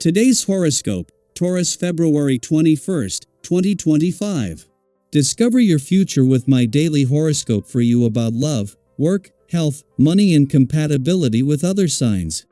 Today's horoscope, Taurus February 21st, 2025. Discover your future with my daily horoscope for you about love, work, health, money and compatibility with other signs.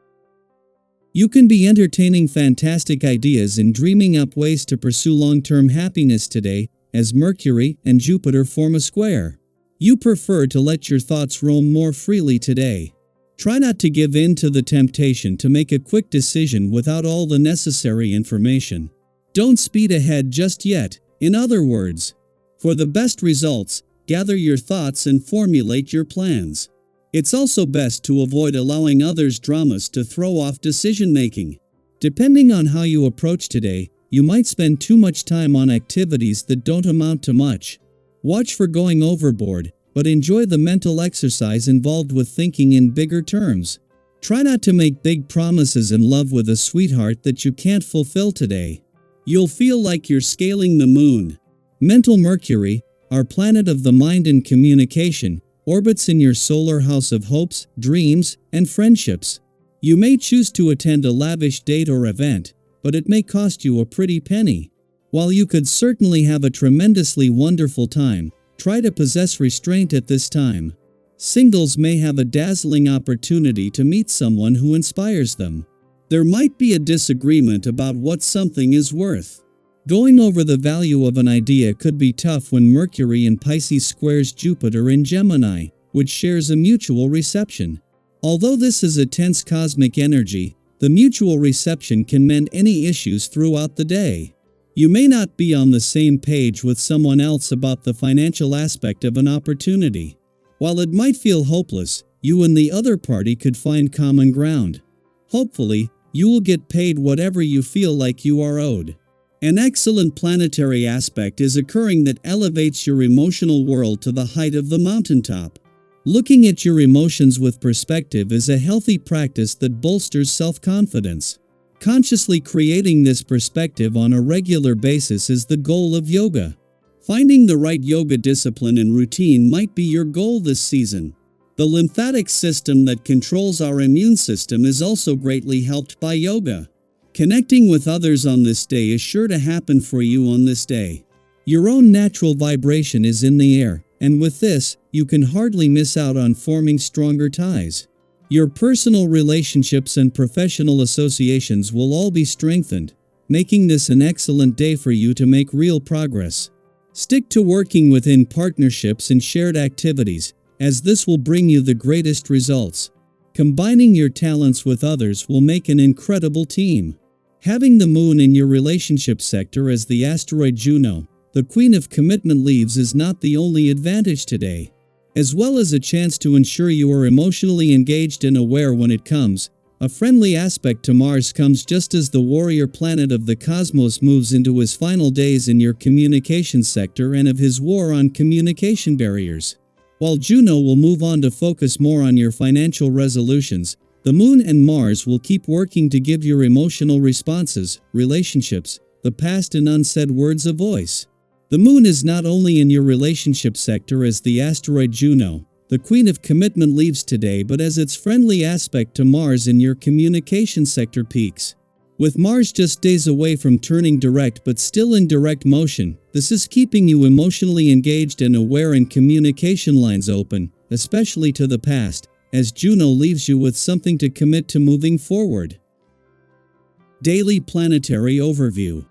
You can be entertaining fantastic ideas and dreaming up ways to pursue long-term happiness today, as Mercury and Jupiter form a square. You prefer to let your thoughts roam more freely today. Try not to give in to the temptation to make a quick decision without all the necessary information. Don't speed ahead just yet, in other words. For the best results, gather your thoughts and formulate your plans. It's also best to avoid allowing others' dramas to throw off decision-making. Depending on how you approach today, you might spend too much time on activities that don't amount to much. Watch for going overboard, but enjoy the mental exercise involved with thinking in bigger terms. Try not to make big promises in love with a sweetheart that you can't fulfill today. You'll feel like you're scaling the moon. Mental Mercury, our planet of the mind and communication, orbits in your solar house of hopes, dreams, and friendships. You may choose to attend a lavish date or event, but it may cost you a pretty penny. While you could certainly have a tremendously wonderful time, try to possess restraint at this time. Singles may have a dazzling opportunity to meet someone who inspires them. There might be a disagreement about what something is worth. Going over the value of an idea could be tough when Mercury in Pisces squares Jupiter in Gemini, which shares a mutual reception. Although this is a tense cosmic energy, the mutual reception can mend any issues throughout the day. You may not be on the same page with someone else about the financial aspect of an opportunity. While it might feel hopeless, you and the other party could find common ground. Hopefully, you will get paid whatever you feel like you are owed. An excellent planetary aspect is occurring that elevates your emotional world to the height of the mountaintop. Looking at your emotions with perspective is a healthy practice that bolsters self-confidence. Consciously creating this perspective on a regular basis is the goal of yoga. Finding the right yoga discipline and routine might be your goal this season. The lymphatic system that controls our immune system is also greatly helped by yoga. Connecting with others on this day is sure to happen for you on this day. Your own natural vibration is in the air, and with this, you can hardly miss out on forming stronger ties. Your personal relationships and professional associations will all be strengthened, making this an excellent day for you to make real progress. Stick to working within partnerships and shared activities, as this will bring you the greatest results. Combining your talents with others will make an incredible team. Having the moon in your relationship sector as the asteroid Juno, the queen of commitment leaves, is not the only advantage today. As well as a chance to ensure you are emotionally engaged and aware when it comes, a friendly aspect to Mars comes just as the warrior planet of the cosmos moves into his final days in your communication sector and of his war on communication barriers. While Juno will move on to focus more on your financial resolutions, the Moon and Mars will keep working to give your emotional responses, relationships, the past and unsaid words a voice. The Moon is not only in your relationship sector as the asteroid Juno, the queen of commitment leaves today, but as its friendly aspect to Mars in your communication sector peaks. With Mars just days away from turning direct but still in direct motion, this is keeping you emotionally engaged and aware and communication lines open, especially to the past, as Juno leaves you with something to commit to moving forward. Daily Planetary Overview.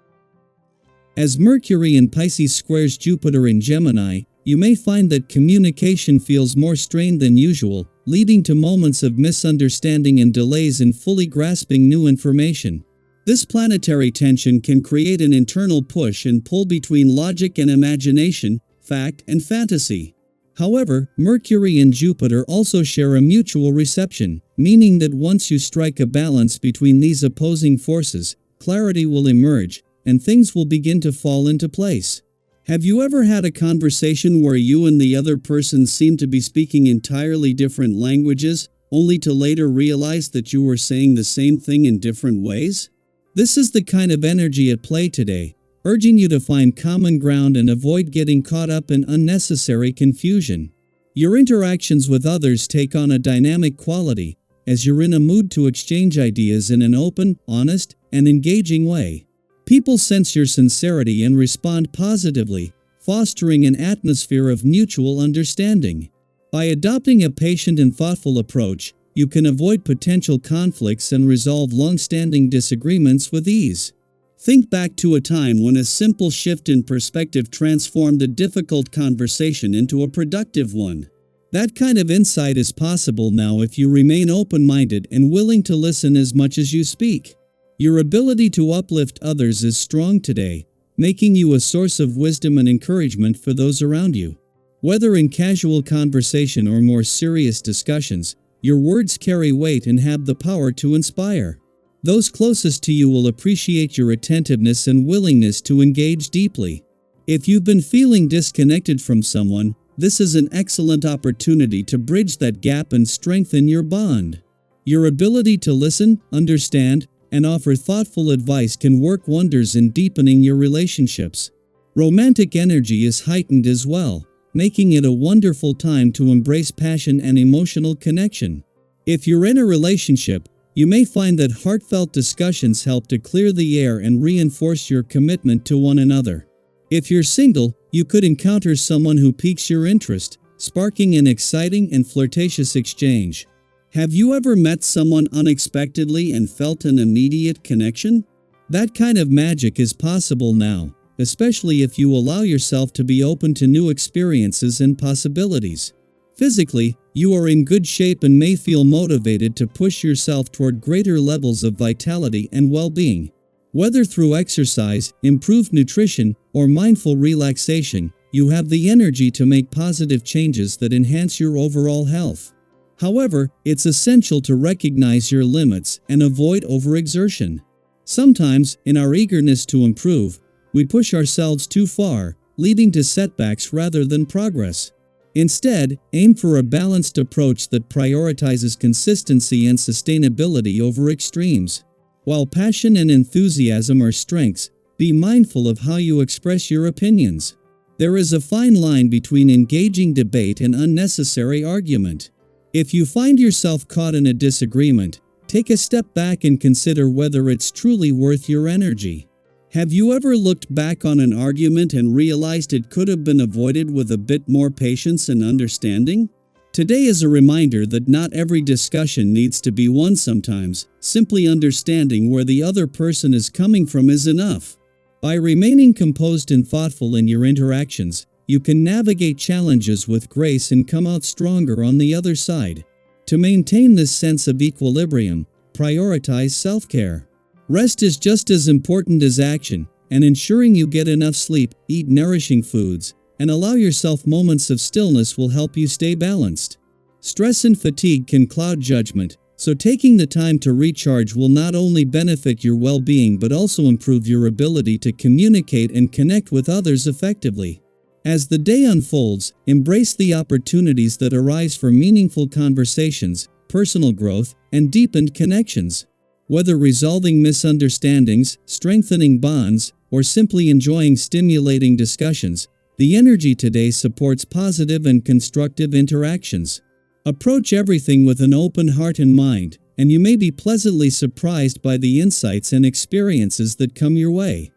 As Mercury in Pisces squares Jupiter in Gemini, you may find that communication feels more strained than usual, leading to moments of misunderstanding and delays in fully grasping new information. This planetary tension can create an internal push and pull between logic and imagination, fact and fantasy. However, Mercury and Jupiter also share a mutual reception, meaning that once you strike a balance between these opposing forces, clarity will emerge, and things will begin to fall into place. Have you ever had a conversation where you and the other person seemed to be speaking entirely different languages, only to later realize that you were saying the same thing in different ways? This is the kind of energy at play today, urging you to find common ground and avoid getting caught up in unnecessary confusion. Your interactions with others take on a dynamic quality, as you're in a mood to exchange ideas in an open, honest, and engaging way. People sense your sincerity and respond positively, fostering an atmosphere of mutual understanding. By adopting a patient and thoughtful approach, you can avoid potential conflicts and resolve long-standing disagreements with ease. Think back to a time when a simple shift in perspective transformed a difficult conversation into a productive one. That kind of insight is possible now if you remain open-minded and willing to listen as much as you speak. Your ability to uplift others is strong today, making you a source of wisdom and encouragement for those around you. Whether in casual conversation or more serious discussions, your words carry weight and have the power to inspire. Those closest to you will appreciate your attentiveness and willingness to engage deeply. If you've been feeling disconnected from someone, this is an excellent opportunity to bridge that gap and strengthen your bond. Your ability to listen, understand, and offer thoughtful advice can work wonders in deepening your relationships. Romantic energy is heightened as well, making it a wonderful time to embrace passion and emotional connection. If you're in a relationship, you may find that heartfelt discussions help to clear the air and reinforce your commitment to one another. If you're single, you could encounter someone who piques your interest, sparking an exciting and flirtatious exchange. Have you ever met someone unexpectedly and felt an immediate connection? That kind of magic is possible now, especially if you allow yourself to be open to new experiences and possibilities. Physically, you are in good shape and may feel motivated to push yourself toward greater levels of vitality and well-being. Whether through exercise, improved nutrition, or mindful relaxation, you have the energy to make positive changes that enhance your overall health. However, it's essential to recognize your limits and avoid overexertion. Sometimes, in our eagerness to improve, we push ourselves too far, leading to setbacks rather than progress. Instead, aim for a balanced approach that prioritizes consistency and sustainability over extremes. While passion and enthusiasm are strengths, be mindful of how you express your opinions. There is a fine line between engaging debate and unnecessary argument. If you find yourself caught in a disagreement, take a step back and consider whether it's truly worth your energy. Have you ever looked back on an argument and realized it could have been avoided with a bit more patience and understanding? Today is a reminder that not every discussion needs to be won sometimes. Simply understanding where the other person is coming from is enough. By remaining composed and thoughtful in your interactions, you can navigate challenges with grace and come out stronger on the other side. To maintain this sense of equilibrium, prioritize self-care. Rest is just as important as action, and ensuring you get enough sleep, eat nourishing foods, and allow yourself moments of stillness will help you stay balanced. Stress and fatigue can cloud judgment, so taking the time to recharge will not only benefit your well-being but also improve your ability to communicate and connect with others effectively. As the day unfolds, embrace the opportunities that arise for meaningful conversations, personal growth, and deepened connections. Whether resolving misunderstandings, strengthening bonds, or simply enjoying stimulating discussions, the energy today supports positive and constructive interactions. Approach everything with an open heart and mind, and you may be pleasantly surprised by the insights and experiences that come your way.